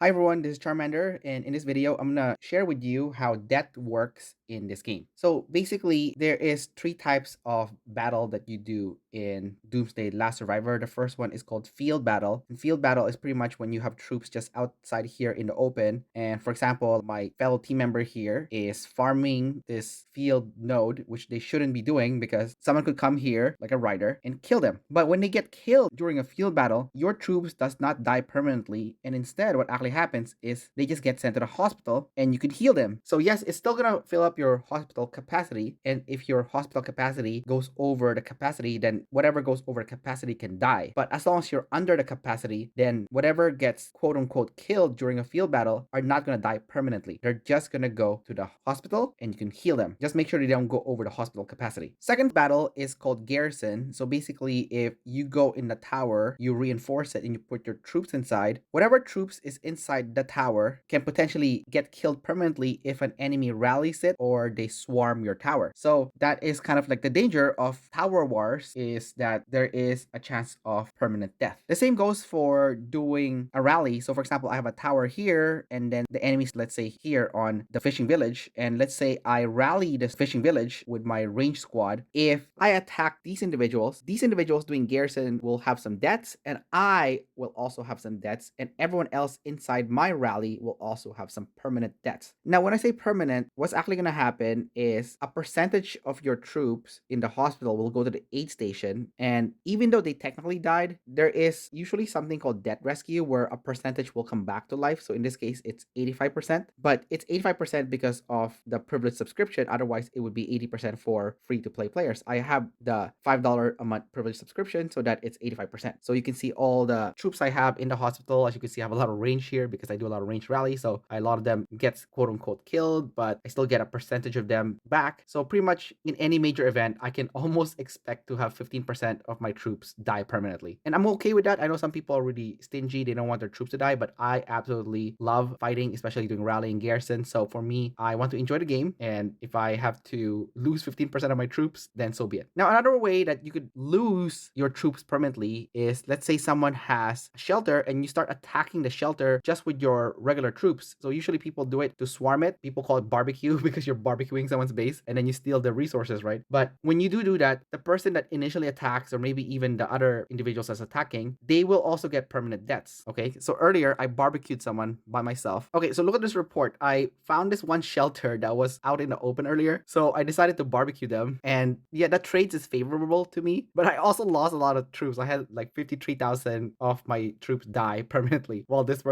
Hi everyone, this is Charmander, and in this video, I'm gonna share with you how death works in this game. So basically, there is three types of battle that you do in Doomsday Last Survivor. The first one is called field battle, and field battle is pretty much when you have troops just outside here in the open. And for example, my fellow team member here is farming this field node, which they shouldn't be doing because someone could come here like a rider and kill them. But when they get killed during a field battle, your troops does not die permanently, and instead, what actually happens is they just get sent to the hospital and you can heal them. So yes, it's still gonna fill up your hospital capacity, and if your hospital capacity goes over the capacity, then whatever goes over capacity can die. But as long as you're under the capacity, then whatever gets quote unquote killed during a field battle are not gonna die permanently. They're just gonna go to the hospital and you can heal them. Just make sure they don't go over the hospital capacity. Second battle is called garrison. So basically, if you go in the tower, you reinforce it and you put your troops inside, whatever troops is inside the tower can potentially get killed permanently if an enemy rallies it or they swarm your tower. So that is kind of like the danger of tower wars, is that there is a chance of permanent death. The same goes for doing a rally. So for example, I have a tower here and then the enemies, let's say here on the fishing village, and let's say I rally this fishing village with my range squad. If I attack these individuals doing garrison will have some deaths, and I will also have some deaths, and everyone else inside my rally will also have some permanent deaths. Now, when I say permanent, what's actually going to happen is a percentage of your troops in the hospital will go to the aid station, and even though they technically died, there is usually something called death rescue where a percentage will come back to life. So in this case, it's 85%, but it's 85% because of the privilege subscription. Otherwise, it would be 80% for free to play players. I have the $5 a month privilege subscription so that it's 85%. So you can see all the troops I have in the hospital. As you can see, I have a lot of range here because I do a lot of range rally. So a lot of them gets quote unquote killed, but I still get a percentage of them back. So pretty much in any major event, I can almost expect to have 15% of my troops die permanently. And I'm okay with that. I know some people are really stingy. They don't want their troops to die, but I absolutely love fighting, especially doing rally and garrison. So for me, I want to enjoy the game. And if I have to lose 15% of my troops, then so be it. Now, another way that you could lose your troops permanently is, let's say someone has a shelter and you start attacking the shelter just with your regular troops. So usually people do it to swarm it. People call it barbecue because you're barbecuing someone's base and then you steal the resources, right? But when you do that, the person that initially attacks, or maybe even the other individuals that's attacking, they will also get permanent deaths. Okay, so earlier I barbecued someone by myself. Okay, so look at this report. I found this one shelter that was out in the open earlier, so I decided to barbecue them, and yeah, that trade is favorable to me, but I also lost a lot of troops. I had like 53,000 of my troops die permanently, while this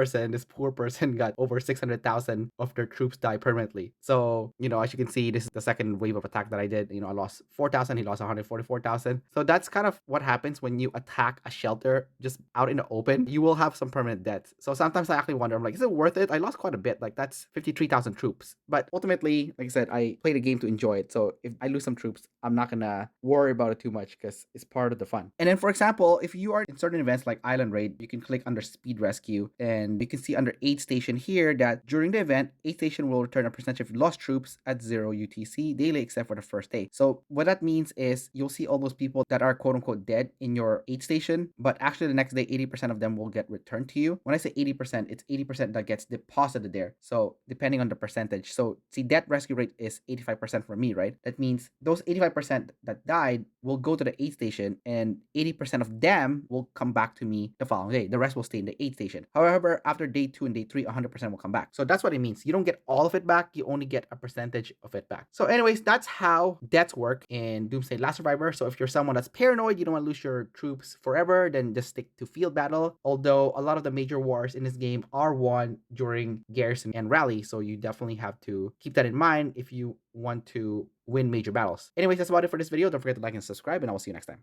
poor person got over 600,000 of their troops die permanently. So, as you can see, this is the second wave of attack that I did. I lost 4,000, he lost 144,000. So that's kind of what happens when you attack a shelter just out in the open. You will have some permanent deaths. So sometimes I actually wonder, I'm like, is it worth it? I lost quite a bit. Like, that's 53,000 troops. But ultimately, like I said, I play the game to enjoy it. So if I lose some troops, I'm not gonna worry about it too much because it's part of the fun. And then, for example, if you are in certain events like Island Raid, you can click under Speed Rescue, and you can see under Aid Station here that during the event, Aid Station will return a percentage of lost troops at 0 UTC daily, except for the first day. So what that means is you'll see all those people that are quote unquote dead in your aid station, but actually the next day, 80% of them will get returned to you. When I say 80%, it's 80% that gets deposited there. So depending on the percentage. So see, death rescue rate is 85% for me, right? That means those 85% that died will go to the aid station, and 80% of them will come back to me the following day. The rest will stay in the aid station. However, after day 2 and day 3, 100% will come back. So that's what it means. You don't get all of it back. You only get a percentage of it back. So anyways, that's how deaths work in Doomsday Last Survivor. So if you're someone that's paranoid, you don't want to lose your troops forever, then just stick to field battle. Although a lot of the major wars in this game are won during garrison and rally. So you definitely have to keep that in mind if you want to win major battles. Anyways, that's about it for this video. Don't forget to like and subscribe, and I will see you next time.